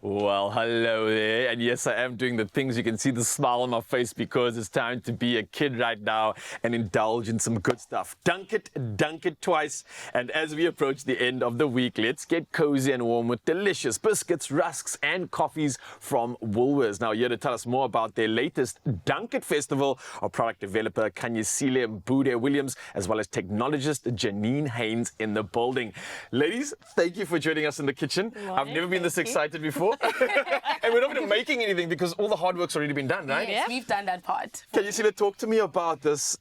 Well, hello there. And yes, I am doing the things. You can see the smile on my face because it's time to be a kid right now and indulge in some good stuff. Dunk it twice. And as we approach the end of the week, let's get cozy and warm with delicious biscuits, rusks, and coffees from Woolies. Now, here to tell us more about their latest Dunk It Festival, our product developer Kanyisile Mbude Williams, as well as technologist Janine Haynes in the building. Ladies, thank you for joining us in the kitchen. I've never been this excited before. And we're not even making anything because all the hard work's already been done, right? Yes, we've done that part. Can you see, talk to me about this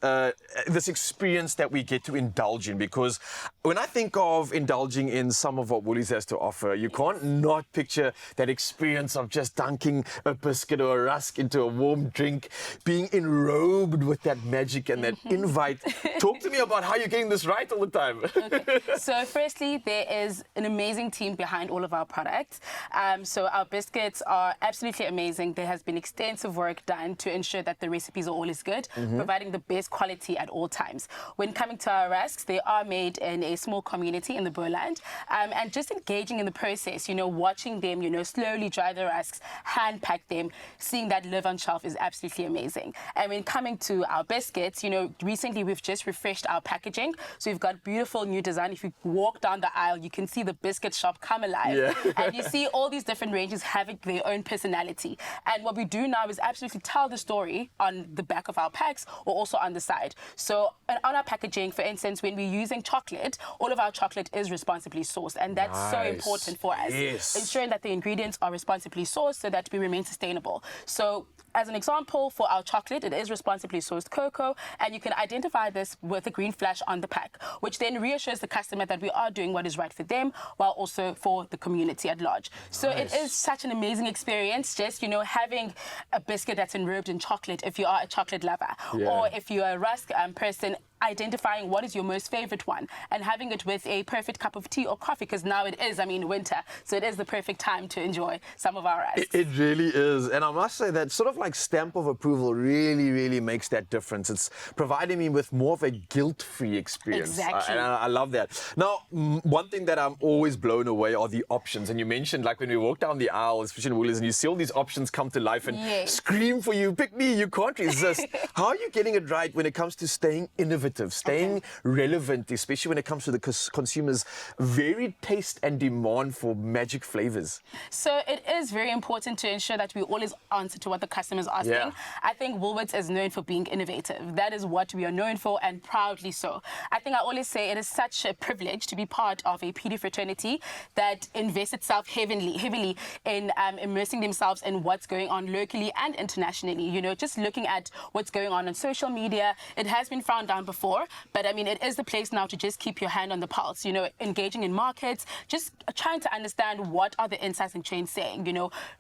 this experience that we get to indulge in? Because when I think of indulging in some of what Woolies has to offer, you can't not picture that experience of just dunking a biscuit or a rusk into a warm drink, being enrobed with that magic and that invite. Talk to me about how you're getting this right all the time. Okay. So firstly, there is an amazing team behind all of our products. So our biscuits are absolutely amazing. There has been extensive work done to ensure that the recipes are always good, providing the best quality at all times. When coming to our rusks, they are made in a small community in the Boland, and just engaging in the process, watching them, slowly dry the rusks, hand pack them, seeing that live on shelf is absolutely amazing. And when coming to our biscuits, recently we've just refreshed our packaging. So we've got beautiful new design. If you walk down the aisle, you can see the biscuit shop come alive. And you see all these different ranges having their own personality. And what we do now is absolutely tell the story on the back of our packs or also on the side. So on our packaging, for instance, when we're using chocolate, all of our chocolate is responsibly sourced. And that's so important for us. Ensuring that the ingredients are responsibly sourced so that we remain sustainable. So as an example, for our chocolate, it is responsibly sourced cocoa, and you can identify this with a green flash on the pack, which then reassures the customer that we are doing what is right for them, while also for the community at large. So it is such an amazing experience, just, having a biscuit that's enrobed in chocolate if you are a chocolate lover, or if you're a rusk person, identifying what is your most favorite one and having it with a perfect cup of tea or coffee, because now it is, winter, so it is the perfect time to enjoy some of our rusks. It really is. And I must say that sort of like stamp of approval really, really makes that difference. It's providing me with more of a guilt-free experience. Exactly. And I love that. Now, one thing that I'm always blown away are the options. And you mentioned, like, when we walk down the aisle, especially in Woolies, and you see all these options come to life and scream for you, pick me, you can't resist. How are you getting it right when it comes to staying innovative, staying relevant, especially when it comes to the consumer's varied taste and demand for magic flavors? So it is very important to ensure that we always answer to what the customer is asking. I think Woolworths is known for being innovative. That is what we are known for, and proudly so. I think I always say it is such a privilege to be part of a PD fraternity that invests itself heavily in immersing themselves in what's going on locally and internationally. Just looking at what's going on social media, it has been frowned down before, but it is the place now to just keep your hand on the pulse, engaging in markets, just trying to understand what are the insights and trends saying,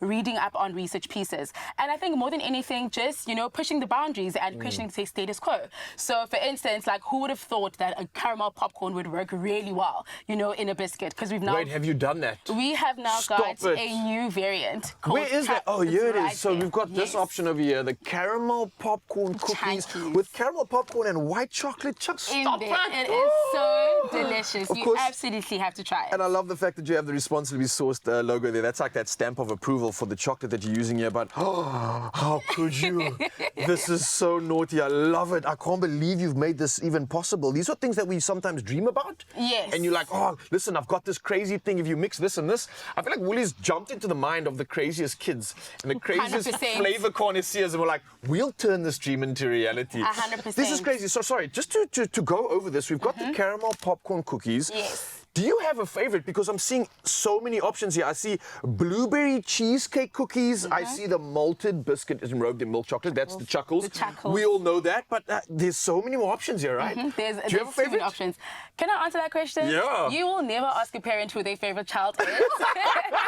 reading up on research pieces. And I think more than anything, just, pushing the boundaries and questioning the status quo. So for instance, like, who would have thought that a caramel popcorn would work really well, in a biscuit? Because we've now... Wait, have you done that? We have now got a new variant called... Where is that? Oh, here it is. So we've got this option over here, the caramel popcorn cookies with caramel popcorn and white chocolate chunks. Stop it! It is so delicious. You absolutely have to try it. And I love the fact that you have the responsibly sourced logo there. That's like that stamp of approval for the chocolate that you're using here. But how could you? This is so naughty. I love it. I can't believe you've made this even possible. These are things that we sometimes dream about. Yes. And you're like, oh, listen, I've got this crazy thing. If you mix this and this, I feel like Woolies jumped into the mind of the craziest kids and the craziest 100%. flavor connoisseurs, and we're like, we'll turn this dream into reality. 100%. This is crazy. So sorry, just to go over this, we've got the caramel popcorn cookies. Yes. Do you have a favorite? Because I'm seeing so many options here. I see blueberry cheesecake cookies. I see the malted biscuit is enrobed in milk chocolate. That's the Chuckles. The Chuckles. We all know that, but there's so many more options here, right? Do you have a favorite? Too many options. Can I answer that question? Yeah. You will never ask a parent who their favorite child is.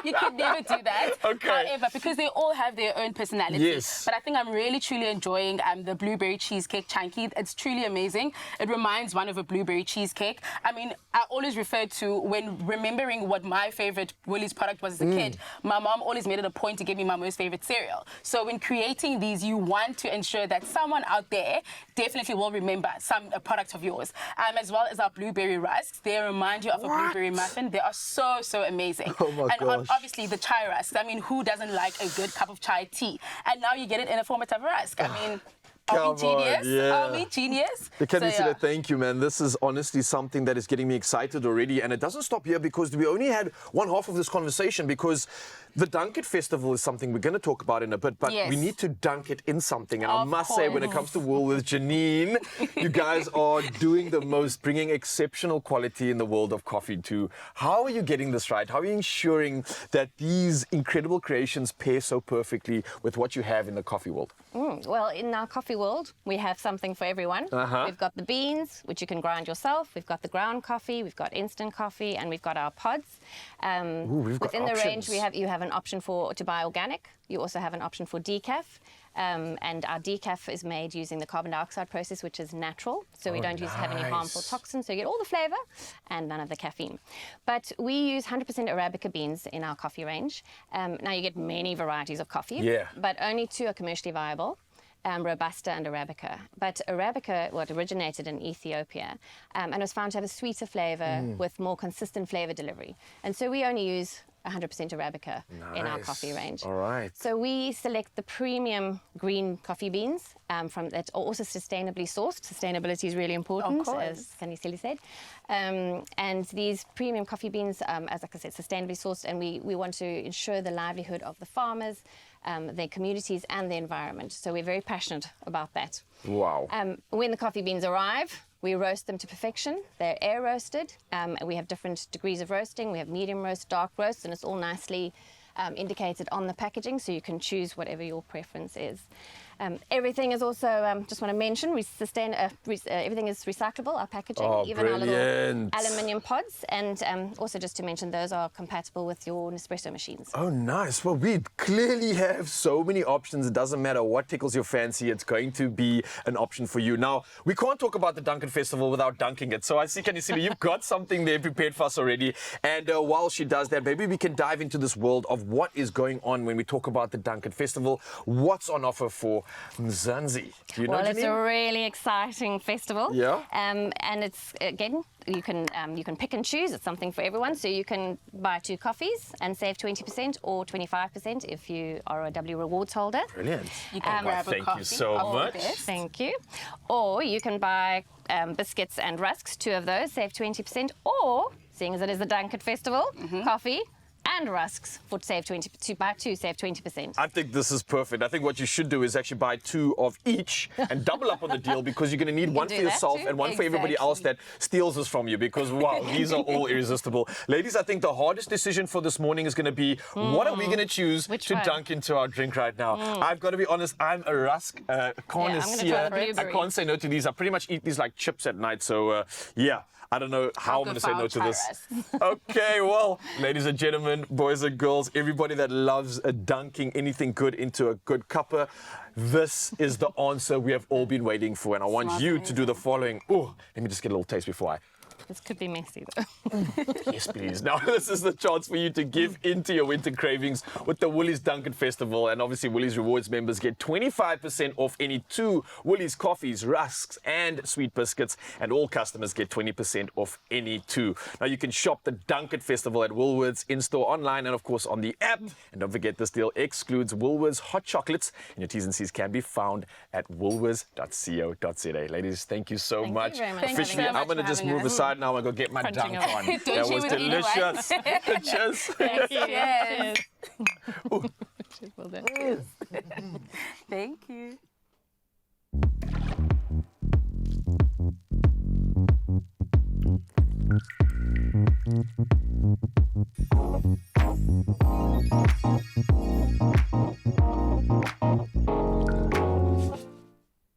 You can never do that. Okay. However, because they all have their own personality. Yes. But I think I'm really, truly enjoying the blueberry cheesecake chunky. It's truly amazing. It reminds one of a blueberry cheesecake. I always refer to when remembering what my favorite Woolies product was as a kid, my mom always made it a point to give me my most favorite cereal. So when creating these, you want to ensure that someone out there definitely will remember a product of yours. As well as our blueberry rusks. They remind you of a blueberry muffin. They are so, so amazing. Oh my gosh. Obviously the chai rusks. I mean, who doesn't like a good cup of chai tea? And now you get it in a format of rusk. I mean, are we genius? Are we genius? Can you say thank you, man? This is honestly something that is getting me excited already. And it doesn't stop here because we only had one half of this conversation because the DUNKIT Festival is something we're going to talk about in a bit, but we need to dunk it in something. And I must say, when it comes to Woolworths, Janine, you guys are doing the most, bringing exceptional quality in the world of coffee too. How are you getting this right? How are you ensuring that these incredible creations pair so perfectly with what you have in the coffee world? Well, in our coffee world, we have something for everyone. We've got the beans, which you can grind yourself. We've got the ground coffee. We've got instant coffee, and we've got our pods. We've got within options. The range, you have an option to buy organic. You also have an option for decaf. And our decaf is made using the carbon dioxide process, which is natural. So we don't have any harmful toxins. So you get all the flavor and none of the caffeine. But we use 100% Arabica beans in our coffee range. Now you get many varieties of coffee, but only 2 are commercially viable. Robusta and Arabica. But Arabica, originated in Ethiopia and was found to have a sweeter flavor with more consistent flavor delivery. And so we only use 100% Arabica in our coffee range. All right. So we select the premium green coffee beans that are also sustainably sourced. Sustainability is really important, as Kaniseli said. And these premium coffee beans, as like I said, sustainably sourced, and we want to ensure the livelihood of the farmers, their communities and the environment. So we're very passionate about that. Wow. When the coffee beans arrive, we roast them to perfection. They're air roasted. We have different degrees of roasting. We have medium roast, dark roast, and it's all nicely indicated on the packaging, so you can choose whatever your preference is. Everything is also, just want to mention, everything is recyclable, our packaging, even our little aluminium pods. And also just to mention, those are compatible with your Nespresso machines. Oh, nice. Well, we clearly have so many options. It doesn't matter what tickles your fancy. It's going to be an option for you. Now, we can't talk about the DUNKIT Festival without dunking it. So I see, Kaniseli, you've got something there prepared for us already. And while she does that, maybe we can dive into this world of what is going on when we talk about the DUNKIT Festival. What's on offer for Mzansi? Do you know, it's a really exciting festival. Yeah. And it's, again, you can pick and choose. It's something for everyone. So you can buy 2 coffees and save 20% or 25% if you are a W Rewards holder. Brilliant. You can grab a coffee. Thank you so much. Thank you. Or you can buy biscuits and rusks, 2 of those, save 20%. Or, seeing as it is the DUNKIT Festival, coffee and rusks for save 20%. I think this is perfect. I think what you should do is actually buy 2 of each and double up on the deal, because you're going to need one for yourself and one for everybody else that steals this from you, because wow, these are all irresistible. Ladies, I think the hardest decision for this morning is going to be what are we going to choose to dunk into our drink right now? I've got to be honest, I'm a rusk connoisseur. I can't say no to these. I pretty much eat these like chips at night. So yeah. I don't know how I'm going to say no to this. Okay, well, ladies and gentlemen, boys and girls, everybody that loves dunking anything good into a good cuppa, this is the answer we have all been waiting for. And I want you to do the following. Oh, let me just get a little taste before I... This could be messy, though. Yes, please. Now, this is the chance for you to give into your winter cravings with the Woolies DUNKIT Festival. And obviously, Woolies Rewards members get 25% off any 2 Woolies coffees, rusks, and sweet biscuits. And all customers get 20% off any 2. Now, you can shop the DUNKIT Festival at Woolworths, in-store, online, and, of course, on the app. And don't forget, this deal excludes Woolworths hot chocolates. And your T's and C's can be found at woolworths.co.za. Ladies, thank you so much. Very much. Officially, I'm going to just move aside now and go get my dunk on. That was delicious. Cheers. Thank you. Yes. Well done. Thank you.